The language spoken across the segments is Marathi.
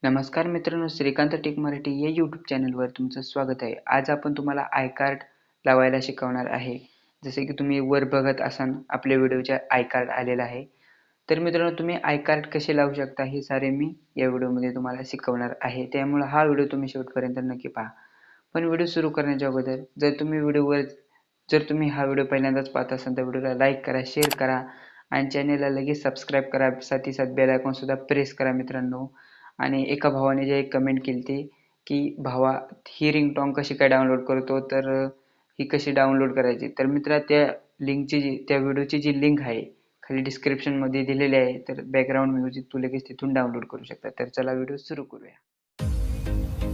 नमस्कार मित्रांनो, श्रीकांत टेक मराठी या यूट्यूब चॅनलवर तुमचं स्वागत आहे. आज आपण तुम्हाला आय कार्ड लावायला शिकवणार आहे. जसे की तुम्ही वर बघत असाल आपल्या व्हिडिओच्या आय कार्ड आलेला आहे. तर मित्रांनो, तुम्ही आय कार्ड कसे लावू शकता हे सारे मी या व्हिडिओमध्ये तुम्हाला शिकवणार आहे. त्यामुळे हा व्हिडिओ तुम्ही शेवटपर्यंत नक्की पहा. पण व्हिडिओ सुरू करण्याच्या अगोदर जर तुम्ही हा व्हिडिओ पहिल्यांदाच पाहत असाल तर व्हिडिओला लाईक करा, शेअर करा आणि चॅनलला लगेच सबस्क्राईब करा. साथ बेल आयकॉन सुद्धा प्रेस करा मित्रांनो. आणि एका भावाने जे एक कमेंट केली होती की भावा ही रिंगटोन कशी काय डाउनलोड करतो, तर ही कशी डाउनलोड करायची. तर मित्रा त्या व्हिडिओची जी लिंक आहे खाली डिस्क्रिप्शनमध्ये दिलेली आहे. तर बॅकग्राऊंड म्युझिक तू लगेच तिथून डाउनलोड करू शकता. तर चला व्हिडिओ सुरू करूया.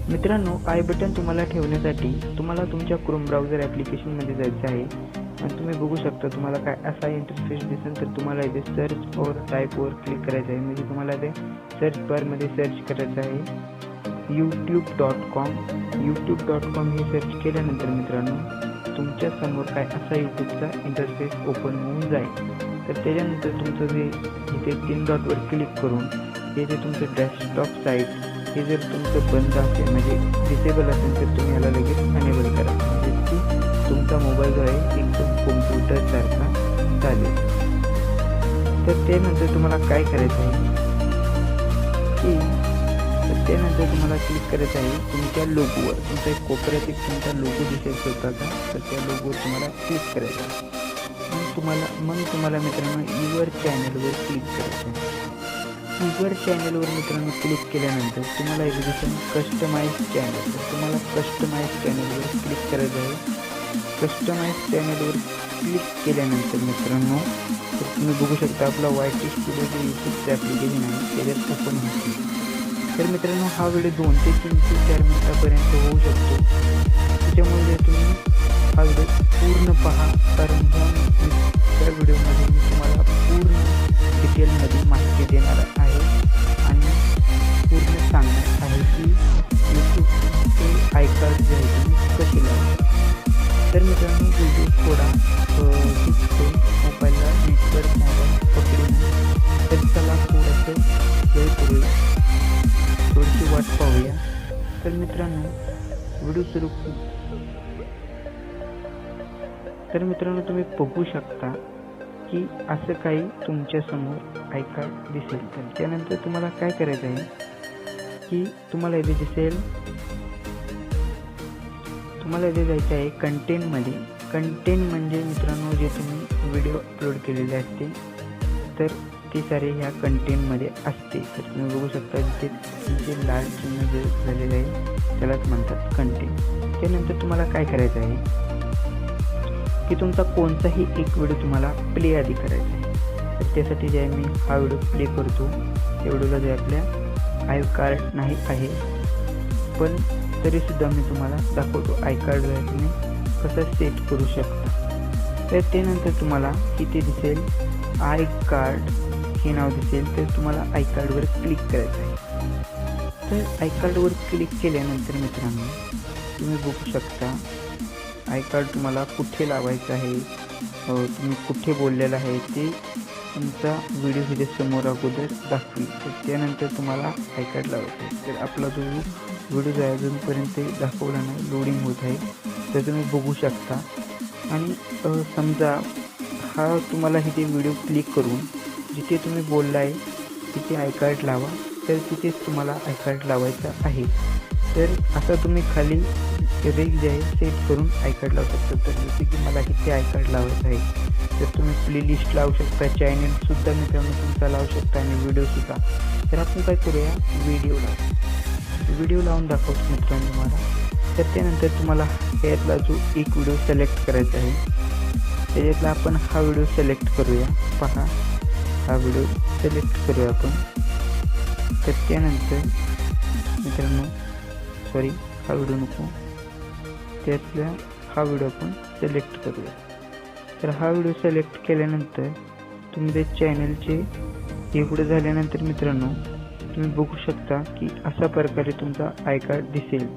मित्रांनो, आय बटन तुम्हाला ठेवण्यासाठी तुम्हाला तुमच्या क्रोम ब्राउझर ॲप्लिकेशनमध्ये जायचं आहे आणि तुम्ही बघू शकता तुम्हाला काय असा इंटरफेस दिसेल. तर तुम्हाला इथे सर्च और टाईपवर क्लिक करायचं आहे. म्हणजे तुम्हाला ते सर्च बारमध्ये सर्च करायचं आहे youtube.com. youtube.com हे सर्च केल्यानंतर मित्रांनो तुमच्या समोर काय असा यूट्यूबचा इंटरफेस ओपन होऊन जाईल. तर त्याच्यानंतर तुमचं जे इथे 3 डॉटवर क्लिक करून हे जे तुमचं डेस्कटॉप साईट हे जर तुमचं बंद असेल म्हणजे डिसेबल असेल तर तुम्ही याला लगेच अनेबल करा. म्हणजे की तुमचा मोबाईल जो आहे एकदम कॉम्प्युटरसारखा चालेल. तर त्यानंतर तुम्हाला काय करायचं आहे की त्यानंतर तुम्हाला क्लिक करायचं आहे तुमच्या लोगोवर. तुमच्या एक कोपऱ्यात एक तुमचा लोगो दिसेल स्वतःचा. तर त्या लोगोवर तुम्हाला क्लिक करायचं आहे. मग तुम्हाला मित्रांनो युअर चॅनलवर क्लिक करायचं आहे. युअर चॅनलवर मित्रांनो क्लिक केल्यानंतर तुम्हाला एक दिसेल कस्टमाइज चॅनल. तर तुम्हाला कस्टमाइज चॅनलवर क्लिक करायचं आहे. कस्टमाइज चॅनलवर क्लिक केल्यानंतर मित्रांनो तर तुम्ही बघू शकता आपला YT स्टुडिओ जे यूट्यूबचं ॲप्लिकेशन आहे त्याच्यात ओपन होते. तर मित्रांनो हा व्हिडिओ 2 ते 3 ते 4 मिनिटापर्यंत होऊ शकतो. त्याच्यामुळे जर तुम्ही हा व्हिडिओ पूर्ण पहा, कारण त्या व्हिडिओमध्ये मी तुम्हाला पूर्ण डिटेलमध्ये माहिती देणार आहे आणि पूर्ण सांगणार आहे की यूट्यूबचे आय कार्ड जे आहे तुम्ही कसे लावू. तर मित्रांनो व्हिडिओ थोडा दिसतो मोबाईलला नेटवर्क मोबाईल पकडून. तर चला थोडंसं वेळ करूया, थोडीशी वाट पाहूया. तर मित्रांनो व्हिडिओ सुरू तर मित्रांनो तुम्ही बघू शकता की असं काही तुमच्या समोर आय कार्ड दिसेल. तर त्यानंतर तुम्हाला काय करायचं आहे की तुम्हाला इथे दिसेल तुम्हाला इथे जायचं आहे कंटेंटमध्ये. कंटेंट म्हणजे मित्रांनो जे तुम्ही व्हिडिओ अपलोड केलेले असते तर ते सारे ह्या कंटेंटमध्ये असते. तर तुम्ही बघू शकता जे लाल चिन्ह जे झालेलं आहे त्यालाच म्हणतात कंटेंट. त्यानंतर तुम्हाला काय करायचं आहे की तुमचा कोणताही एक व्हिडिओ तुम्हाला प्ले आधी करायचा आहे. तर त्यासाठी जे आहे मी हा व्हिडिओ प्ले करतो. त्या व्हिडिओला जे आपल्या आय कार्ड नाही आहे पण तरीसुद्धा मी तुम्हाला दाखवतो आय कार्ड जो आहे तुम्ही कसं सेट करू शकता. तर त्यानंतर तुम्हाला इथे दिसेल आय कार्ड हे नाव दिसेल. तर तुम्हाला आय कार्डवर क्लिक करायचं आहे. तर आय कार्डवर क्लिक केल्यानंतर मित्रांनो तुम्ही बघू शकता आय कार्ड तुम्हाला कुठे लावायचं आहे, तुम्ही कुठे बोललेलं आहे ते तुमचा व्हिडिओ इथे समोर अगोदर दाखवेल. तर त्यानंतर तुम्हाला आय कार्ड लावायचं आहे. तर आपला जो व्हिडिओ जो आहे अजूनपर्यंत दाखवला नाही, लोडिंग होत आहे. तर तुम्ही बघू शकता. आणि समजा हा तुम्हाला इथे व्हिडिओ क्लिक करून जिथे तुम्ही बोलला आहे तिथे आय कार्ड लावा. तर तिथेच तुम्हाला आय कार्ड लावायचं आहे. तर आता तुम्ही खाली रेग जे आहे सेट करून आय कार्ड लावू शकता. तर जसे की मला इथे आय कार्ड लावायचं आहे तर तुम्ही प्लेलिस्ट लावू शकता, चॅनलसुद्धा मित्रांनो तुमचा लावू शकता आणि व्हिडिओसुद्धा. तर आपण काय करूया व्हिडिओ लावून दाखवतो मित्रांनो मला. तर त्यानंतर तुम्हाला यातला जो एक व्हिडिओ सिलेक्ट करायचा आहे त्याच्यातला आपण हा व्हिडिओ सिलेक्ट करूया. पहा हा व्हिडिओ सिलेक्ट करूया आपण. तर त्यानंतर मित्रांनो हा व्हिडिओ नको, त्यातला हा व्हिडिओ आपण सिलेक्ट करूया. तर हा व्हिडिओ सिलेक्ट केल्यानंतर तुमच्या चॅनलचे एवढं झाल्यानंतर मित्रांनो तुम्ही बघू शकता की अशा प्रकारे तुमचा आय कार्ड दिसेल.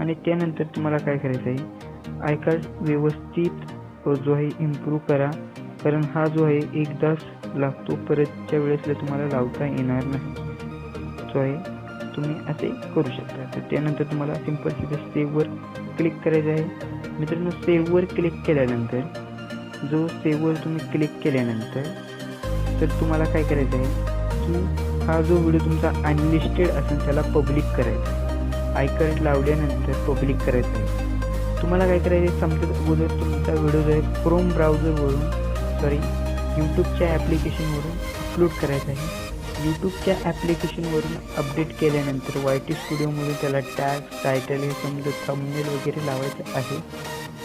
आणि त्यानंतर तुम्हाला काय करायचं आहे आय कार्ड व्यवस्थित जो आहे इम्प्रूव्ह करा, कारण हा जो आहे एकदाच लागतो, परतच्या वेळेसला तुम्हाला लावता येणार नाही. जो आहे तुम्ही असे करू शकता. तर त्यानंतर तुम्हाला सिंपल तिथे सेव्हवर क्लिक करायचं आहे. मित्रांनो, सेव्हवर क्लिक केल्यानंतर जो सेव्हवर तुम्ही क्लिक केल्यानंतर तर तुम्हाला काय करायचं आहे की हा जो व्हिडिओ तुमचा अनलिस्टेड असेल त्याला पब्लिक करायचा आहे. आय कार्ड लावल्यानंतर पब्लिक करायचं आहे. तुम्हाला काय करायचं आहे, समजा अगोदर तुमचा व्हिडिओ जो आहे क्रोम ब्राउझरवरून यूट्यूबच्या ॲप्लिकेशनवरून अपलोड करायचा आहे. यूट्यूबच्या ॲप्लिकेशनवरून अपडेट केल्यानंतर YT स्टुडिओमधून त्याला टॅग, टायटल हे समजा थंबनेल वगैरे लावायचं आहे.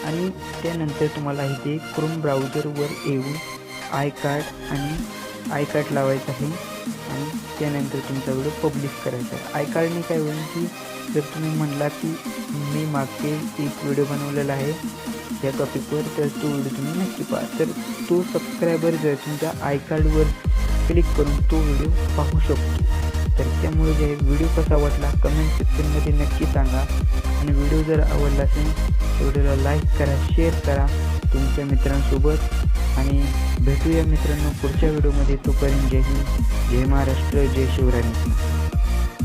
आणि त्यानंतर तुम्हाला इथे क्रोम ब्राउझरवर येऊन आय कार्ड लावायचं आहे आणि त्यानंतर तुमचा व्हिडिओ पब्लिश करायचा आहे. आय कार्डने काय होईल की जर तुम्ही म्हणला की मी मागे एक व्हिडिओ बनवलेला आहे या टॉपिकवर, तर तो व्हिडिओ तुम्ही नक्की पहा. तर तो सबस्क्रायबर जर तुमच्या आय कार्डवर क्लिक करून तो व्हिडिओ पाहू शकतो. तर त्यामुळे जे व्हिडिओ कसा वाटला कमेंट सेक्शनमध्ये नक्की सांगा. आणि व्हिडिओ जर आवडला असेल व्हिडिओला लाईक करा, शेअर करा तुमच्या मित्रांसोबत. आणि भेटूया मित्रांनो पुढच्या व्हिडिओमध्ये. तोपर्यंत जय हिंद, जय महाराष्ट्र, जय शिवराय.